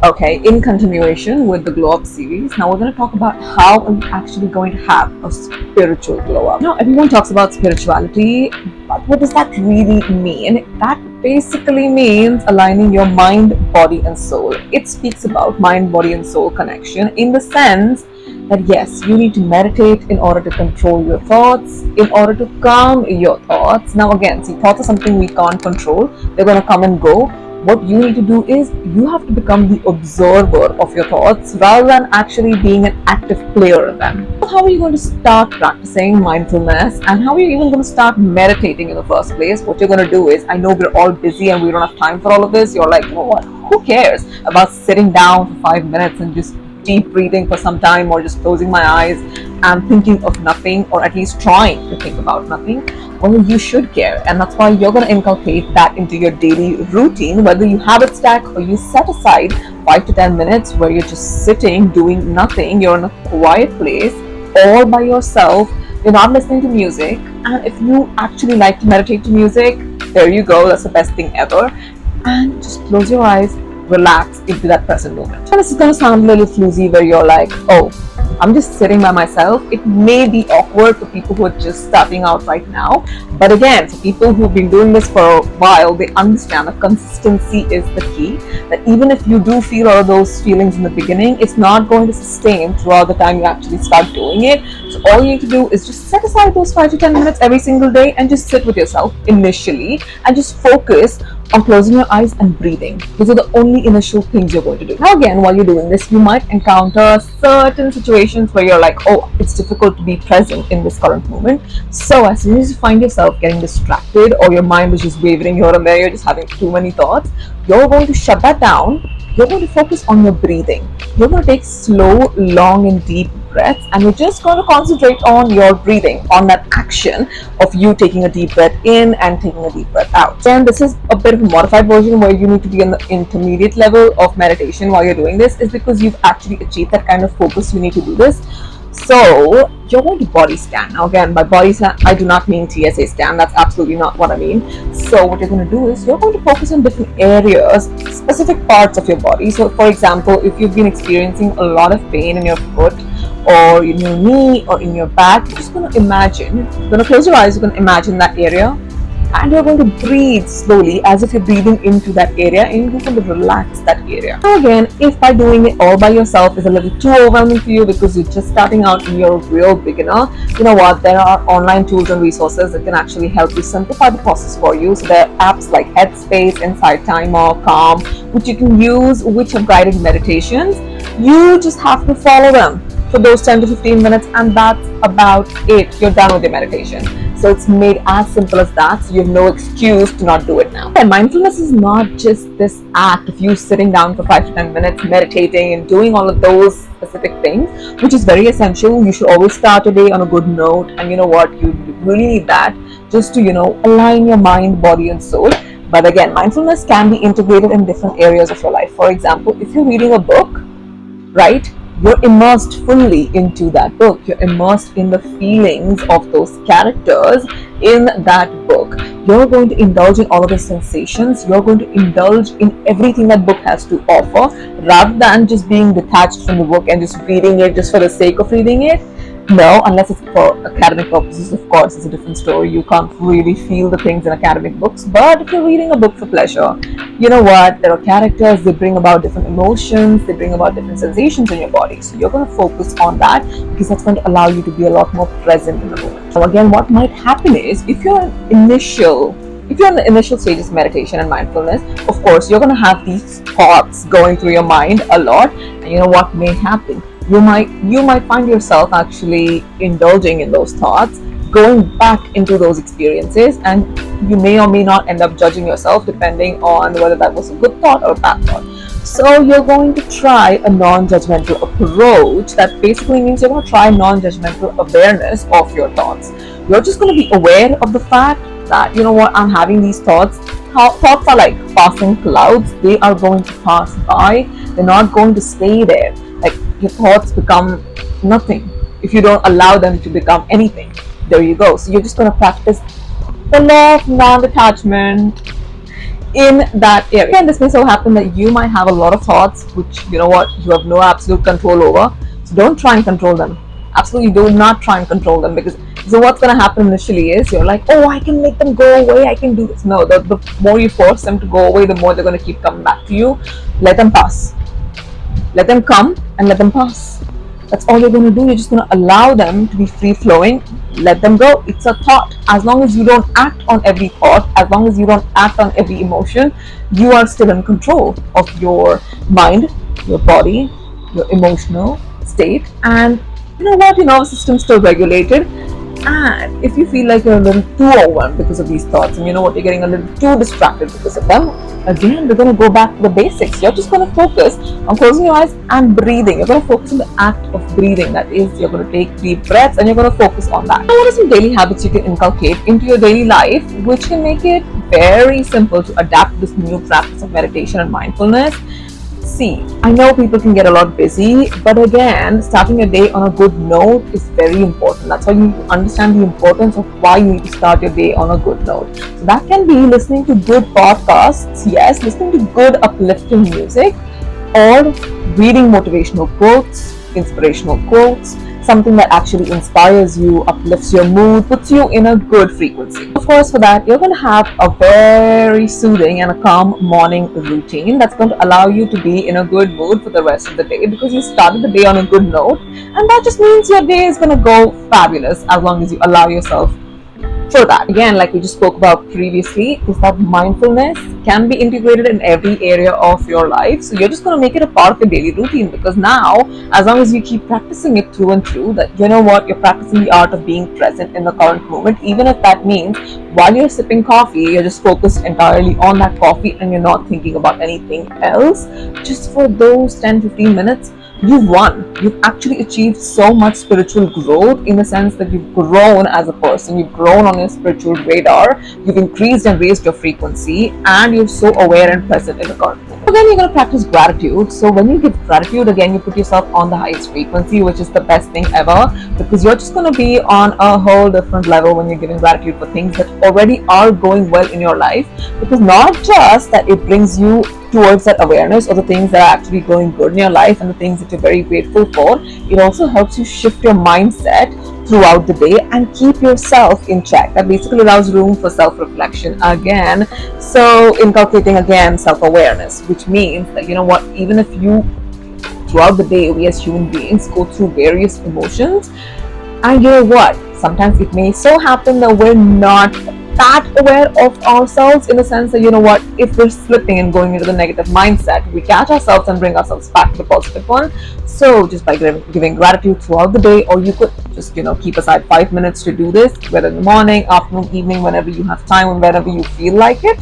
Okay, in continuation with the glow up series, now we're going to talk about how I'm actually going to have a spiritual glow up. Now, everyone talks about spirituality, but what does that really mean? That basically means aligning your mind, body, and soul. It speaks about mind, body, and soul connection in the sense that yes, you need to meditate in order to control your thoughts, in order to calm your thoughts. Now, again, see, thoughts are something we can't control, they're going to come and go. What you need to do is you have to become the observer of your thoughts rather than actually being an active player in them. How are you going to start practicing mindfulness, and how are you even going to start meditating in the first place? What you're going to do is, I know we're all busy and we don't have time for all of this. You're like, you know what, who cares about sitting down for 5 minutes and just deep breathing for some time, or just closing my eyes and thinking of nothing, or at least trying to think about nothing. Well, you should care, and that's why you're going to inculcate that into your daily routine, whether you habit stack or you set aside 5 to 10 minutes where you're just sitting doing nothing. You're in a quiet place all by yourself, you're not listening to music. And if you actually like to meditate to music, there you go, that's the best thing ever. And just close your eyes, relax into that present moment. And this is going to sound a little floozy where you're like, oh, I'm just sitting by myself. It may be awkward for people who are just starting out right now. But again, for people who've been doing this for a while, they understand that consistency is the key. That even if you do feel all of those feelings in the beginning, it's not going to sustain throughout the time you actually start doing it. So all you need to do is just set aside those 5 to 10 minutes every single day and just sit with yourself initially and just focus on closing your eyes and breathing. These are the only initial things you're going to do. Now again, while you're doing this, you might encounter certain situations where you're like, oh, it's difficult to be present in this current moment. So as soon as you find yourself getting distracted, or your mind is just wavering here and there, you're just having too many thoughts, you're going to shut that down. You're going to focus on your breathing. You're going to take slow, long, and deep breaths, and you're just going to concentrate on your breathing, on that action of you taking a deep breath in and taking a deep breath out. And this is a bit of a modified version where you need to be on the intermediate level of meditation while you're doing this, is because you've actually achieved that kind of focus. You need to do this. So you're going to body scan. Now again, by body scan, I do not mean TSA scan. That's absolutely not what I mean. So what you're going to do is you're going to focus on different areas, specific parts of your body. So for example, if you've been experiencing a lot of pain in your foot, or in your knee, or in your back, you're just going to imagine, you're going to close your eyes, you're going to imagine that area, and you're going to breathe slowly as if you're breathing into that area, and you're going to relax that area. Now again, if by doing it all by yourself is a little too overwhelming for you because you're just starting out and you're a real beginner, you know what, there are online tools and resources that can actually help you simplify the process for you. So there are apps like Headspace, Insight Timer, Calm, which you can use, which have guided meditations. You just have to follow them for those 10 to 15 minutes, and that's about it. You're done with your meditation. So it's made as simple as that, so you have no excuse to not do it now. And mindfulness is not just this act of you sitting down for 5 to 10 minutes, meditating and doing all of those specific things, which is very essential. You should always start a day on a good note, and you know what, you really need that just to, align your mind, body, and soul. But again, mindfulness can be integrated in different areas of your life. For example, if you're reading a book, right, you're immersed fully into that book. You're immersed in the feelings of those characters in that book. You're going to indulge in all of the sensations. You're going to indulge in everything that book has to offer, rather than just being detached from the book and just reading it just for the sake of reading it. No, unless it's for academic purposes, of course, it's a different story. You can't really feel the things in academic books. But if you're reading a book for pleasure, you know what? There are characters, they bring about different emotions, they bring about different sensations in your body. So you're going to focus on that, because that's going to allow you to be a lot more present in the moment. So again, what might happen is, if you're in the initial stages of meditation and mindfulness, of course, you're going to have these thoughts going through your mind a lot. And you know what may happen? You might find yourself actually indulging in those thoughts, going back into those experiences, and you may or may not end up judging yourself depending on whether that was a good thought or a bad thought. So you're going to try a non-judgmental approach. That basically means you're going to try non-judgmental awareness of your thoughts. You're just going to be aware of the fact that, you know what, I'm having these thoughts. Thoughts are like passing clouds. They are going to pass by. They're not going to stay there. Like, your thoughts become nothing if you don't allow them to become anything. There you go. So you're just going to practice the law of non-attachment. in that area. And this may so happen that you might have a lot of thoughts which, you know what, you have no absolute control over. So don't try and control them. Absolutely do not try and control them, because so what's going to happen initially is you're like, oh, I can make them go away, I can do this. No, the more you force them to go away, the more they're going to keep coming back to you. Let them pass. Let them come and let them pass. That's all you're going to do. You're just going to allow them to be free flowing. Let them go. It's a thought. As long as you don't act on every thought, as long as you don't act on every emotion, you are still in control of your mind, your body, your emotional state. And you know what? Your nervous system's still regulated. And if you feel like you're a little too overwhelmed because of these thoughts, and you know what, you're getting a little too distracted because of them, again, we're going to go back to the basics. You're just going to focus on closing your eyes and breathing. You're going to focus on the act of breathing. That is, you're going to take deep breaths and you're going to focus on that. Now, what are some daily habits you can inculcate into your daily life, which can make it very simple to adapt this new practice of meditation and mindfulness? See, I know people can get a lot busy, but again, starting a day on a good note is very important. That's why you need to understand the importance of why you need to start your day on a good note. So that can be listening to good podcasts, yes, listening to good uplifting music, or reading motivational quotes, inspirational quotes, something that actually inspires you, uplifts your mood, puts you in a good frequency. Of course, for that, you're going to have a very soothing and a calm morning routine that's going to allow you to be in a good mood for the rest of the day, because you started the day on a good note, and that just means your day is going to go fabulous as long as you allow yourself for that. Again, like we just spoke about previously, is that mindfulness can be integrated in every area of your life. So you're just going to make it a part of your daily routine, because now, as long as you keep practicing it through and through, that you know what, you're practicing the art of being present in the current moment, even if that means while you're sipping coffee, you're just focused entirely on that coffee and you're not thinking about anything else. Just for those 10-15 minutes, you've won. You've actually achieved so much spiritual growth, in the sense that you've grown as a person, you've grown on your spiritual radar, you've increased and raised your frequency, and you're so aware and present in the current moment. Again, you're going to practice gratitude. So when you give gratitude, again, you put yourself on the highest frequency, which is the best thing ever, because you're just going to be on a whole different level when you're giving gratitude for things that already are going well in your life. Because not just that it brings you towards that awareness of the things that are actually going good in your life and the things that you're very grateful for, it also helps you shift your mindset throughout the day and keep yourself in check. That basically allows room for self-reflection again. So inculcating again self-awareness, which means that you know what, even if you throughout the day, we as human beings go through various emotions, and you know what, sometimes it may so happen that we're not that aware of ourselves, in the sense that you know what, if we're slipping and going into the negative mindset, we catch ourselves and bring ourselves back to the positive one. So just by giving gratitude throughout the day, or you could just keep aside 5 minutes to do this, whether in the morning, afternoon, evening, whenever you have time and whenever you feel like it,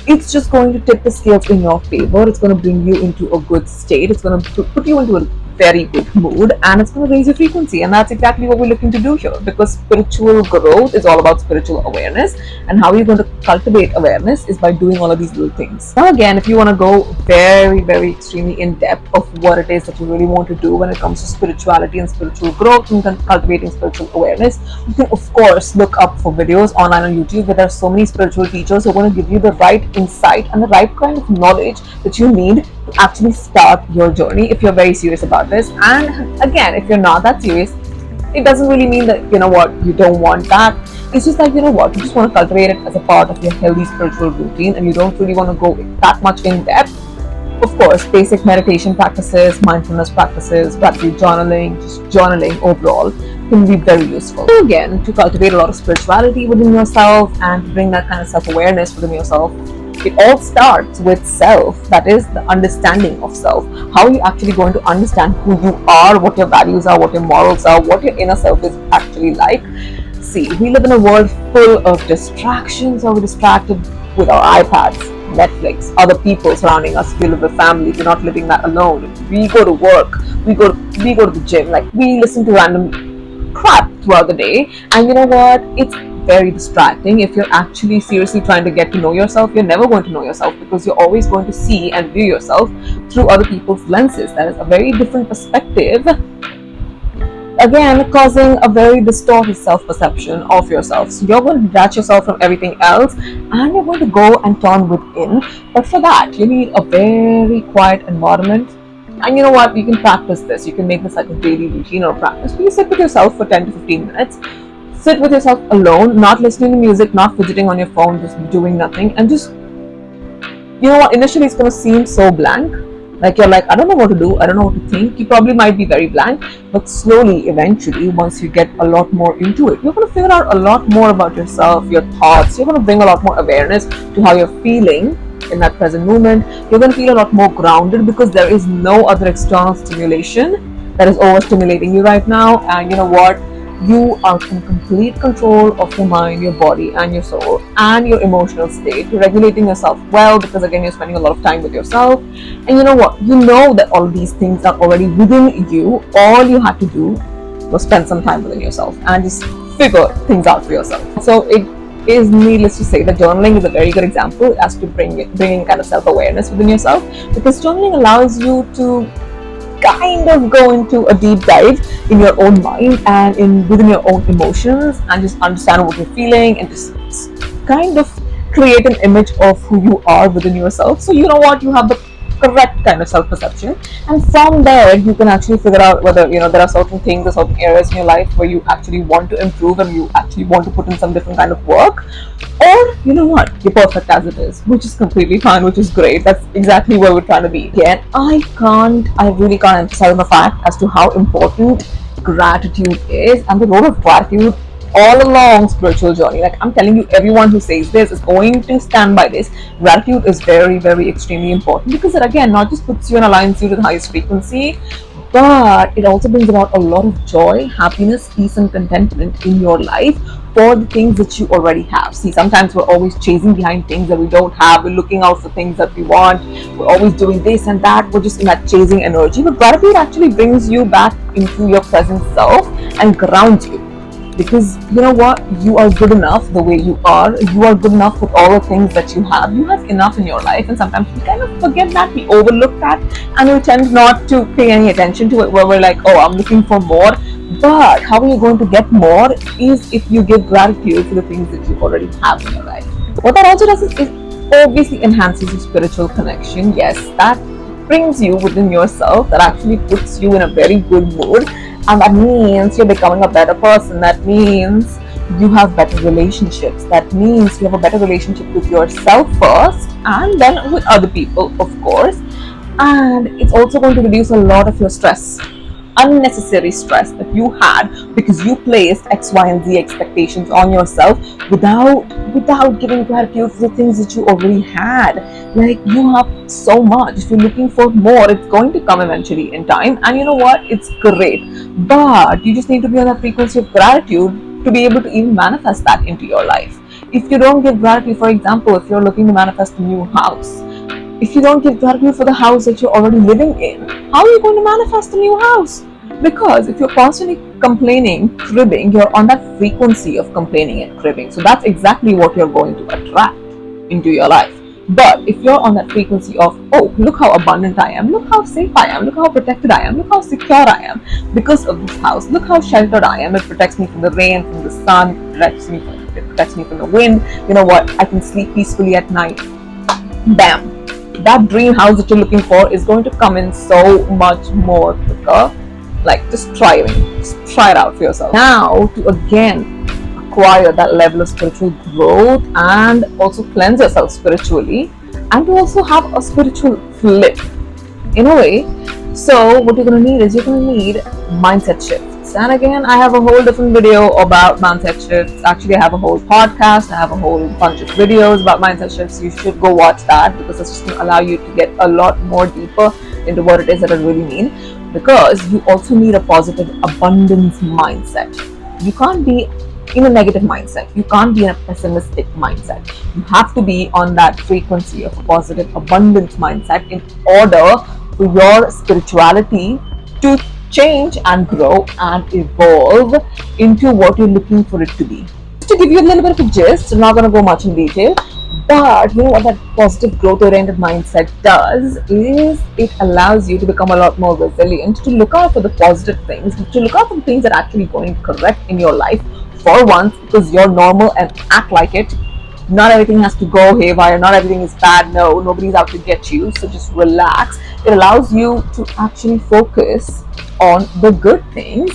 it's just going to tip the scales in your favor. It's going to bring you into a good state. It's going to put you into a very good mood, and it's going to raise your frequency. And that's exactly what we're looking to do here, because spiritual growth is all about spiritual awareness, and how you're going to cultivate awareness is by doing all of these little things. Now again, if you want to go very, very extremely in depth of what it is that you really want to do when it comes to spirituality and spiritual growth and cultivating spiritual awareness, you can of course look up for videos online on YouTube, where there are so many spiritual teachers who are going to give you the right insight and the right kind of knowledge that you need to actually start your journey if you're very serious about this. And again, if you're not that serious, it doesn't really mean that you know what, you don't want that. It's just like, you know what, you just want to cultivate it as a part of your healthy spiritual routine, and you don't really want to go that much in depth. Of course, basic meditation practices, mindfulness practices, gratitude journaling, just journaling overall can be very useful. So again, to cultivate a lot of spirituality within yourself and to bring that kind of self-awareness within yourself, it all starts with self. That is the understanding of self. How are you actually going to understand who you are, what your values are, what your morals are, what your inner self is actually like? See, we live in a world full of distractions, or we're distracted with our iPads, Netflix, other people surrounding us. We live with family, we're not living that alone. We go to work, we go to the gym, like we listen to random crap throughout the day, and you know what, it's very distracting. If you're actually seriously trying to get to know yourself, you're never going to know yourself, because you're always going to see and view yourself through other people's lenses. That is a very different perspective again causing a very distorted self-perception of yourself. So you're going to detach yourself from everything else and you're going to go and turn within. But for that, you need a very quiet environment. And you know what? You can practice this. You can make this like a daily routine or practice. You sit with yourself for 10 to 15 minutes. Sit with yourself alone, not listening to music, not fidgeting on your phone, just doing nothing. And just, you know what? Initially, it's going to seem so blank. Like you're like, I don't know what to do. I don't know what to think. You probably might be very blank. But slowly, eventually, once you get a lot more into it, you're going to figure out a lot more about yourself, your thoughts. You're going to bring a lot more awareness to how you're feeling in that present moment. You're going to feel a lot more grounded because there is no other external stimulation that is overstimulating you right now. And you know what? You are in complete control of your mind, your body, and your soul, and your emotional state. You're regulating yourself well because, again, you're spending a lot of time with yourself. And you know what? You know that all of these things are already within you. All you had to do was spend some time within yourself and just figure things out for yourself. So it is needless to say that journaling is a very good example as to bringing kind of self-awareness within yourself, because journaling allows you to kind of go into a deep dive in your own mind and within your own emotions and just understand what you're feeling and just kind of create an image of who you are within yourself. So you know what, you have the correct kind of self-perception, and from there you can actually figure out whether there are certain things or certain areas in your life where you actually want to improve and you actually want to put in some different kind of work, or you know what, you're perfect as it is, which is completely fine, which is great. That's exactly where we're trying to be. Again, I really can't emphasize the fact as to how important gratitude is and the role of gratitude all along spiritual journey. Like I'm telling you, everyone who says this is going to stand by this. Gratitude is very, very extremely important because it again not just puts you and aligns you to the highest frequency, but it also brings about a lot of joy, happiness, peace, and contentment in your life for the things that you already have. See, sometimes we're always chasing behind things that we don't have. We're looking out for things that we want. We're always doing this and that. We're just in that chasing energy. But gratitude actually brings you back into your present self and grounds you. Because you know what, you are good enough the way you are. You are good enough with all the things that you have. You have enough in your life, and sometimes we kind of forget that, we overlook that, and we tend not to pay any attention to it, where we're like, oh, I'm looking for more. But how are you going to get more is if you give gratitude for the things that you already have in your life. What that also does is it obviously enhances your spiritual connection. Yes, that brings you within yourself, that actually puts you in a very good mood. And that means you're becoming a better person. That means you have better relationships. That means you have a better relationship with yourself first and then with other people, of course. And it's also going to reduce a lot of your stress, unnecessary stress that you had because you placed X, Y, and Z expectations on yourself without giving gratitude for the things that you already had. Like, you have so much. If you're looking for more, it's going to come eventually in time, and you know what, it's great. But you just need to be on that frequency of gratitude to be able to even manifest that into your life. If you don't give gratitude, for example, if you're looking to manifest a new house, if you don't give gratitude for the house that you're already living in, how are you going to manifest a new house? Because if you're constantly complaining, cribbing, you're on that frequency of complaining and cribbing. So that's exactly what you're going to attract into your life. But if you're on that frequency of, oh, look how abundant I am, look how safe I am, look how protected I am, look how secure I am because of this house, look how sheltered I am, it protects me from the rain, from the sun, it protects me from the wind, you know what, I can sleep peacefully at night. Bam! That dream house that you're looking for is going to come in so much more quicker. Like, just try it out for yourself. Now, to again acquire that level of spiritual growth and also cleanse yourself spiritually, and to also have a spiritual flip in a way. So what you're going to need is you're going to need mindset shifts. And again, I have a whole different video about mindset shifts. Actually, I have a whole podcast. I have a whole bunch of videos about mindset shifts. You should go watch that because it's just going to allow you to get a lot more deeper into what it is that I really mean. Because you also need a positive abundance mindset. You can't be in a negative mindset. You can't be in a pessimistic mindset. You have to be on that frequency of a positive abundance mindset in order for your spirituality to change and grow and evolve into what you're looking for it to be. To give you a little bit of a gist, I'm not going to go much in detail, But you know what that positive growth oriented mindset does is it allows you to become a lot more resilient, to look out for the positive things, to look out for the things that are actually going correct in your life for once, because you're normal and act like it. Not everything has to go haywire, not everything is bad. No, nobody's out to get you, so just relax. It allows you to actually focus on the good things,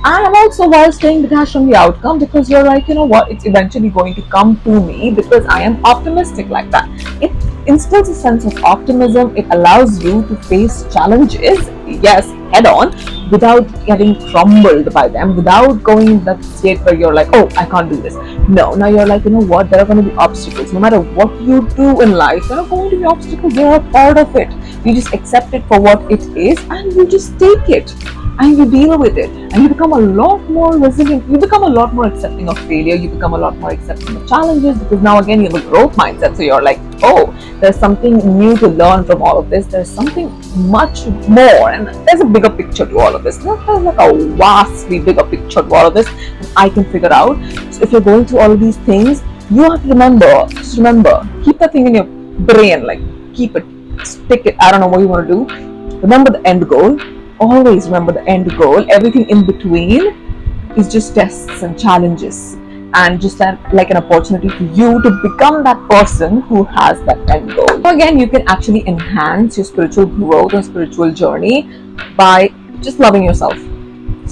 and also while staying detached from the outcome, because you're like, you know what, it's eventually going to come to me because I am optimistic like that. It instills a sense of optimism. It allows you to face challenges, yes, head on, without getting crumbled by them, without going in that state where you're like, oh, I can't do this. No, now you're like, you know what, there are going to be obstacles. No matter what you do in life, there are going to be obstacles. They are a part of it. You just accept it for what it is and you just take it and you deal with it, and you become a lot more resilient. You become a lot more accepting of failure. You become a lot more accepting of challenges, because now again you have a growth mindset. So you're like, oh, there's something new to learn from all of this. There's something much more, and there's a bigger picture to all of this. There's like a vastly bigger picture to all of this that I can figure out. So if you're going through all of these things, you have to remember, just remember, keep that thing in your brain, like keep it, stick it. I don't know what you want to do. Remember the end goal. Always remember the end goal. Everything in between is just tests and challenges, and just like an opportunity for you to become that person who has that end goal. So again, you can actually enhance your spiritual growth and spiritual journey by just loving yourself,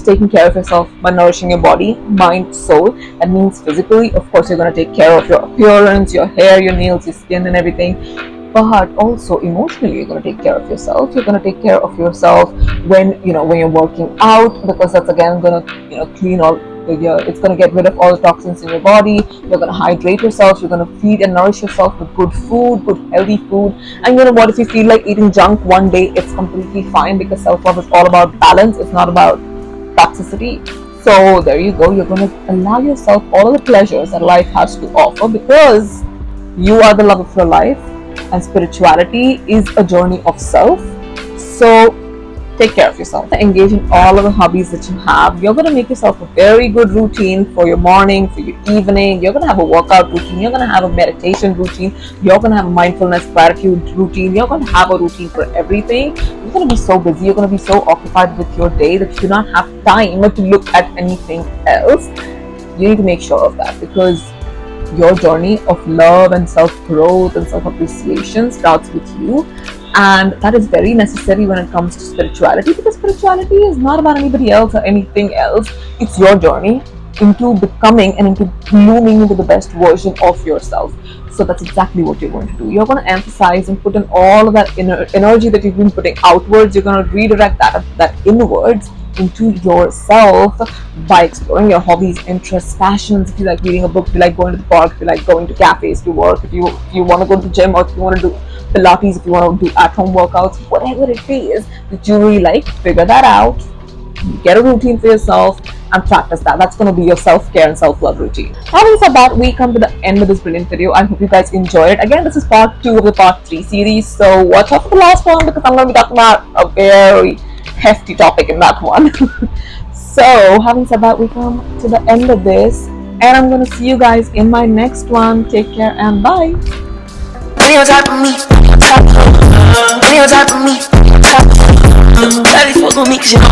taking care of yourself, by nourishing your body, mind, soul. That means physically, of course, you're going to take care of your appearance, your hair, your nails, your skin, and everything. But also emotionally, you're going to take care of yourself. You're going to take care of yourself when you're working out, because that's again going to clean all it's going to get rid of all the toxins in your body. You're going to hydrate yourself. You're going to feed and nourish yourself with good food, good healthy food. And you know what, if you feel like eating junk one day, it's completely fine, because self-love is all about balance. It's not about toxicity. So there you go. You're going to allow yourself all of the pleasures that life has to offer, because you are the love of your life, and spirituality is a journey of self. So take care of yourself. Engage in all of the hobbies that you have. You're going to make yourself a very good routine for your morning, for your evening. You're going to have a workout routine. You're going to have a meditation routine. You're going to have a mindfulness, gratitude routine. You're going to have a routine for everything. You're going to be so busy. You're going to be so occupied with your day that you do not have time to look at anything else. You need to make sure of that, because your journey of love and self-growth and self-appreciation starts with you. And that is very necessary when it comes to spirituality, because spirituality is not about anybody else or anything else. It's your journey into becoming and into blooming into the best version of yourself. So that's exactly what you're going to do. You're going to emphasize and put in all of that energy that you've been putting outwards. You're going to redirect that inwards into yourself by exploring your hobbies, interests, passions. If you like reading a book, if you like going to the park, if you like going to cafes to work, if you want to go to the gym, or if you want to do Pilates, if you want to do at-home workouts, whatever it is that you really like, figure that out. Get a routine for yourself and practice that. That's going to be your self-care and self-love routine. Having said that, we come to the end of this brilliant video. I hope you guys enjoyed it. Again, this is part 2 of the part 3 series, so watch out for the last one, because I'm going to be talking about a very hefty topic in that one. So having said that, we come to the end of this, and I'm going to see you guys in my next one. Take care and bye. Money on top of me, money on top of me, ready for me, 'cause you know